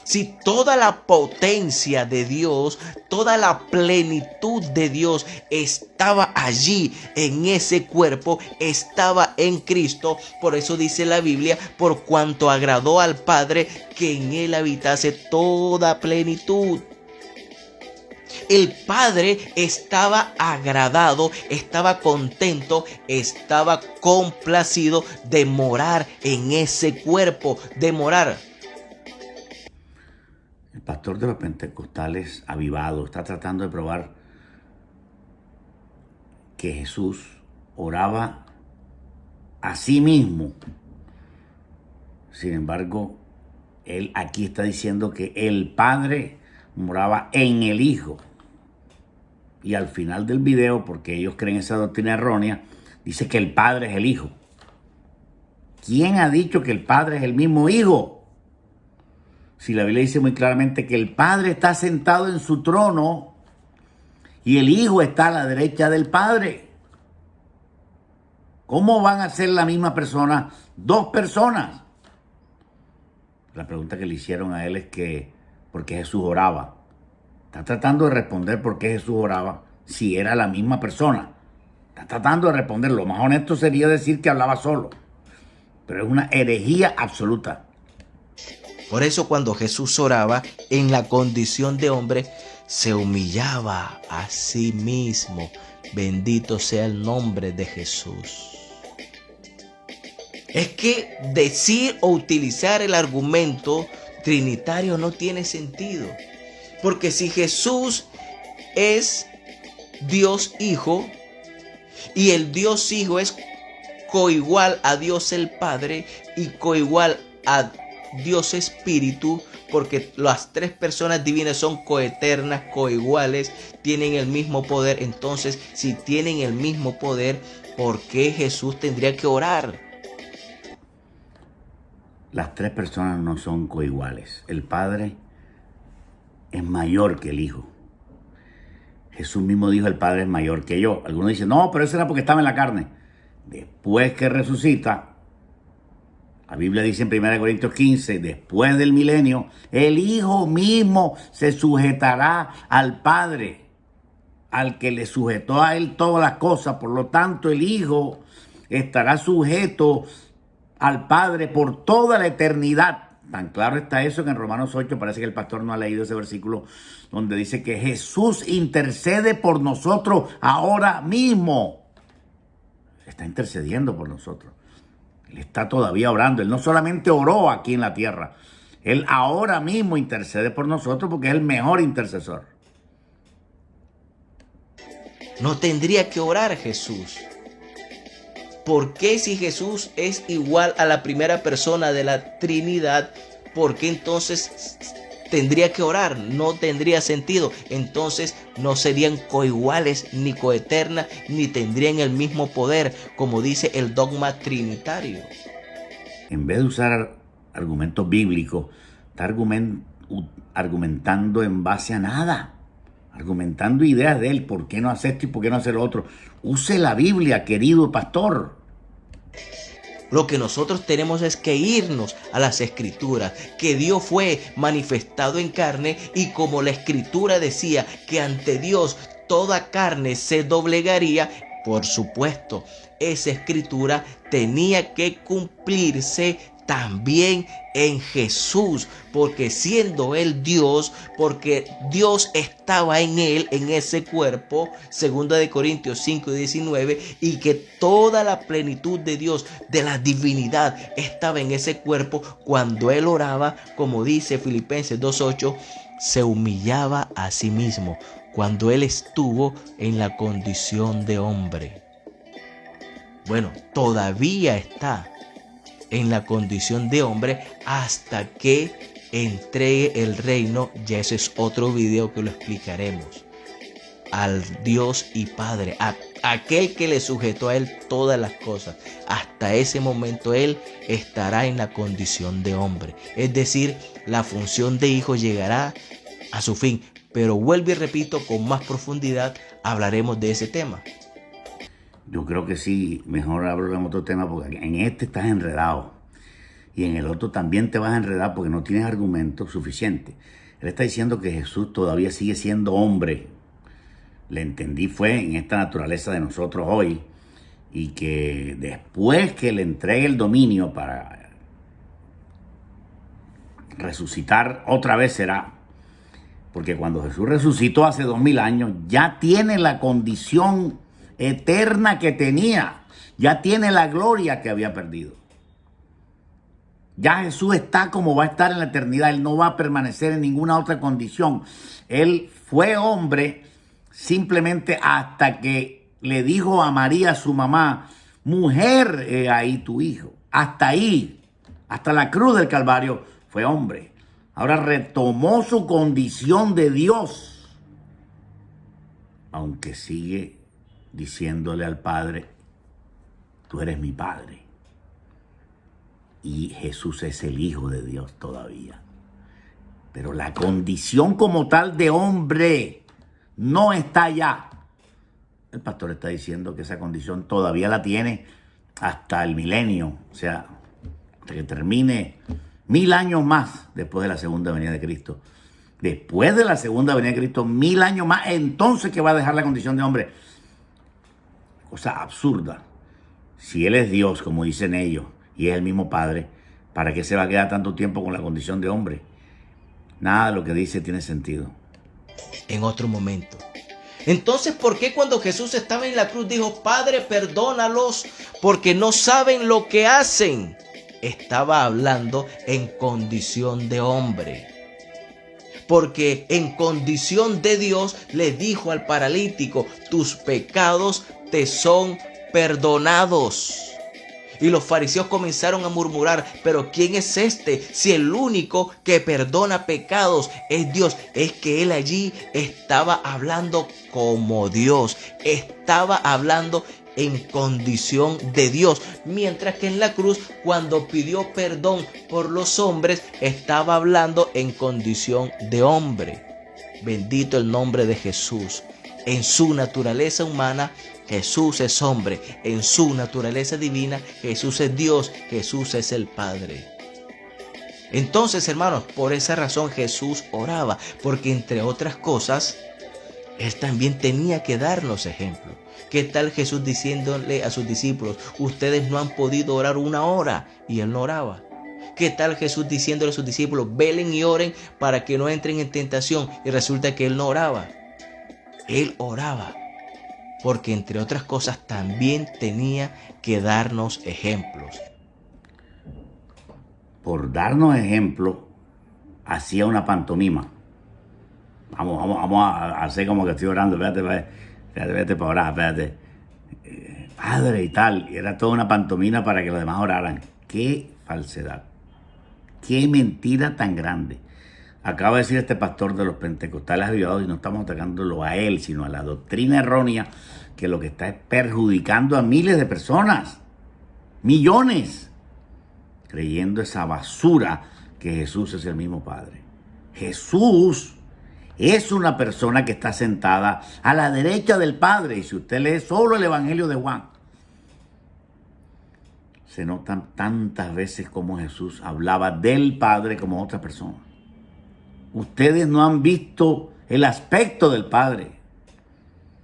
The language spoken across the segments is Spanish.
Si toda la potencia de Dios, toda la plenitud de Dios estaba allí en ese cuerpo, estaba en Cristo. Por eso dice la Biblia, por cuanto agradó al Padre que en él habitase toda plenitud. El Padre estaba agradado, estaba contento, estaba complacido de morar en ese cuerpo, de morar. El pastor de los pentecostales avivado está tratando de probar que Jesús oraba a sí mismo. Sin embargo, él aquí está diciendo que el Padre moraba en el Hijo. Y al final del video, porque ellos creen esa doctrina errónea, dice que el Padre es el Hijo. ¿Quién ha dicho que el Padre es el mismo Hijo? Si la Biblia dice muy claramente que el Padre está sentado en su trono y el Hijo está a la derecha del Padre. ¿Cómo van a ser la misma persona dos personas? La pregunta que le hicieron a él es que ¿por qué Jesús oraba? Está tratando de responder por qué Jesús oraba si era la misma persona. Está tratando de responder. Lo más honesto sería decir que hablaba solo. Pero es una herejía absoluta. Por eso cuando Jesús oraba en la condición de hombre, se humillaba a sí mismo. Bendito sea el nombre de Jesús. Es que decir o utilizar el argumento trinitario no tiene sentido. Porque si Jesús es Dios Hijo y el Dios Hijo es coigual a Dios el Padre y coigual a Dios Espíritu, porque las tres personas divinas son coeternas, coiguales, tienen el mismo poder. Entonces, si tienen el mismo poder, ¿por qué Jesús tendría que orar? Las tres personas no son coiguales. El Padre es mayor que el Hijo. Jesús mismo dijo, el Padre es mayor que yo. Algunos dicen, no, pero eso era porque estaba en la carne. Después que resucita, la Biblia dice en 1 Corintios 15, después del milenio, el Hijo mismo se sujetará al Padre, al que le sujetó a él todas las cosas. Por lo tanto, el Hijo estará sujeto al Padre por toda la eternidad. Tan claro está eso que en Romanos 8, parece que el pastor no ha leído ese versículo, donde dice que Jesús intercede por nosotros ahora mismo. Está intercediendo por nosotros. Él está todavía orando. Él no solamente oró aquí en la tierra. Él ahora mismo intercede por nosotros porque es el mejor intercesor. No tendría que orar Jesús. ¿Por qué si Jesús es igual a la primera persona de la Trinidad, por qué entonces tendría que orar? No tendría sentido. Entonces no serían coiguales ni coeternas, ni tendrían el mismo poder, como dice el dogma trinitario. En vez de usar argumentos bíblicos, está argumentando en base a nada. Argumentando ideas de él. ¿Por qué no hacer esto y por qué no hacer lo otro? Use la Biblia, querido pastor. Lo que nosotros tenemos es que irnos a las Escrituras, que Dios fue manifestado en carne y como la Escritura decía que ante Dios toda carne se doblegaría, por supuesto, esa Escritura tenía que cumplirse también en Jesús, porque siendo Él Dios, porque Dios estaba en Él, en ese cuerpo, 2 Corintios 5:19, y que toda la plenitud de Dios, de la divinidad, estaba en ese cuerpo. Cuando Él oraba, como dice Filipenses 2:8, se humillaba a sí mismo, cuando Él estuvo en la condición de hombre. Bueno, todavía está en la condición de hombre hasta que entregue el reino. Ya ese es otro video que lo explicaremos. Al Dios y Padre, a aquel que le sujetó a él todas las cosas. Hasta ese momento él estará en la condición de hombre. Es decir, la función de hijo llegará a su fin. Pero vuelvo y repito, con más profundidad hablaremos de ese tema. Yo creo que sí, mejor hablamos de otro tema porque en este estás enredado. y en el otro también te vas a enredar porque no tienes argumento suficiente. Él está diciendo que Jesús todavía sigue siendo hombre. Le entendí fue en esta naturaleza de nosotros hoy, y que después que le entregue el dominio para resucitar otra vez será. Porque cuando Jesús resucitó hace 2000 años, ya tiene la condición eterna que tenía. Ya tiene la gloria que había perdido. Ya Jesús está como va a estar en la eternidad. Él no va a permanecer en ninguna otra condición. Él fue hombre simplemente hasta que le dijo a María, su mamá, mujer, he ahí tu hijo. Hasta ahí, hasta la cruz del Calvario, fue hombre. Ahora retomó su condición de Dios, aunque sigue diciéndole al Padre, tú eres mi Padre. Y Jesús es el Hijo de Dios todavía. Pero la condición como tal de hombre no está allá. El pastor está diciendo que esa condición todavía la tiene hasta el milenio, o sea, hasta que termine 1000 años más después de la segunda venida de Cristo. Después de la segunda venida de Cristo, 1000 años más, entonces que va a dejar la condición de hombre. Cosa absurda. Si Él es Dios, como dicen ellos, y es el mismo Padre, ¿para qué se va a quedar tanto tiempo con la condición de hombre? Nada de lo que dice tiene sentido. En otro momento. Entonces, ¿por qué cuando Jesús estaba en la cruz dijo, Padre, perdónalos porque no saben lo que hacen? Estaba hablando en condición de hombre. Porque en condición de Dios le dijo al paralítico, tus pecados te son perdonados. Y los fariseos comenzaron a murmurar, pero ¿quién es este? Si el único que perdona pecados es Dios. Es que él allí estaba hablando como Dios. Estaba hablando en condición de Dios. Mientras que en la cruz, cuando pidió perdón por los hombres, estaba hablando en condición de hombre. Bendito el nombre de Jesús. En su naturaleza humana, Jesús es hombre. En su naturaleza divina, Jesús es Dios. Jesús es el Padre. Entonces, hermanos, por esa razón Jesús oraba. Porque entre otras cosas, Él también tenía que darnos ejemplo. ¿Qué tal Jesús diciéndole a sus discípulos, ustedes no han podido orar 1 hora? Y Él no oraba. ¿Qué tal Jesús diciéndole a sus discípulos, velen y oren para que no entren en tentación? Y resulta que Él no oraba. Él oraba. Porque entre otras cosas también tenía que darnos ejemplos. Por darnos ejemplo, hacía una pantomima. Vamos a hacer como que estoy orando. Espérate para orar, espérate. Padre y tal. Y era toda una pantomima para que los demás oraran. ¡Qué falsedad! ¡Qué mentira tan grande! Acaba de decir este pastor de los pentecostales avivados, y no estamos atacándolo a él, sino a la doctrina errónea, que lo que está es perjudicando a miles de personas, millones, creyendo esa basura que Jesús es el mismo Padre. Jesús es una persona que está sentada a la derecha del Padre, y si usted lee solo el Evangelio de Juan, se notan tantas veces como Jesús hablaba del Padre como otra persona. Ustedes no han visto el aspecto del Padre.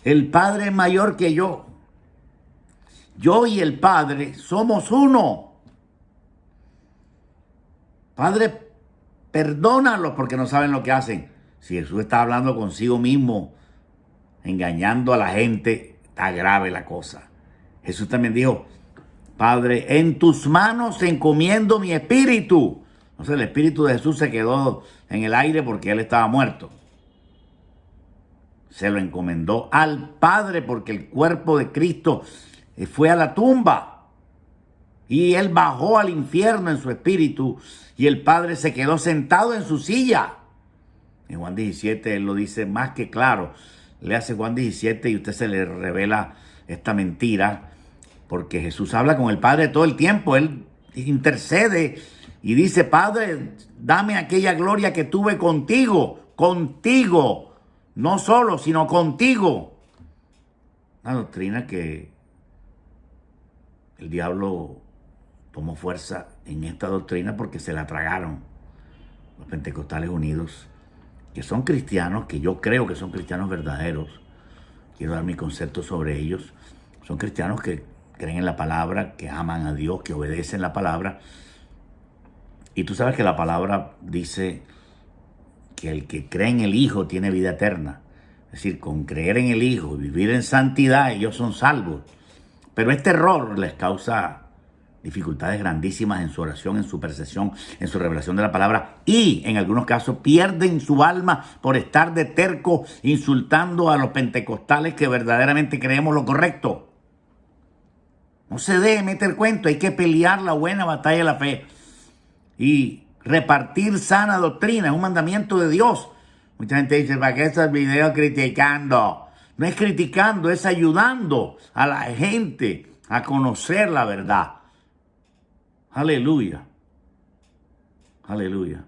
El Padre es mayor que yo. Yo y el Padre somos uno. Padre, perdónalos porque no saben lo que hacen. Si Jesús está hablando consigo mismo, engañando a la gente, está grave la cosa. Jesús también dijo, Padre, en tus manos encomiendo mi espíritu. Entonces el espíritu de Jesús se quedó en el aire porque Él estaba muerto. Se lo encomendó al Padre porque el cuerpo de Cristo fue a la tumba. Y Él bajó al infierno en su espíritu y el Padre se quedó sentado en su silla. En Juan 17 Él lo dice más que claro. Le hace Juan 17 y usted se le revela esta mentira porque Jesús habla con el Padre todo el tiempo. Él intercede y dice, Padre, dame aquella gloria que tuve contigo, no solo, sino contigo. Una doctrina que el diablo tomó fuerza en esta doctrina porque se la tragaron los Pentecostales Unidos, que son cristianos, que yo creo que son cristianos verdaderos. Quiero dar mi concepto sobre ellos. Son cristianos que creen en la palabra, que aman a Dios, que obedecen la palabra. Y tú sabes que la palabra dice que el que cree en el Hijo tiene vida eterna. Es decir, con creer en el Hijo y vivir en santidad, ellos son salvos. Pero este error les causa dificultades grandísimas en su oración, en su percepción, en su revelación de la palabra, y en algunos casos pierden su alma por estar de terco insultando a los pentecostales que verdaderamente creemos lo correcto. No se debe meter cuento, hay que pelear la buena batalla de la fe y repartir sana doctrina, es un mandamiento de Dios. Mucha gente dice, ¿para qué esos videos criticando? No es criticando, es ayudando a la gente a conocer la verdad. Aleluya. Aleluya.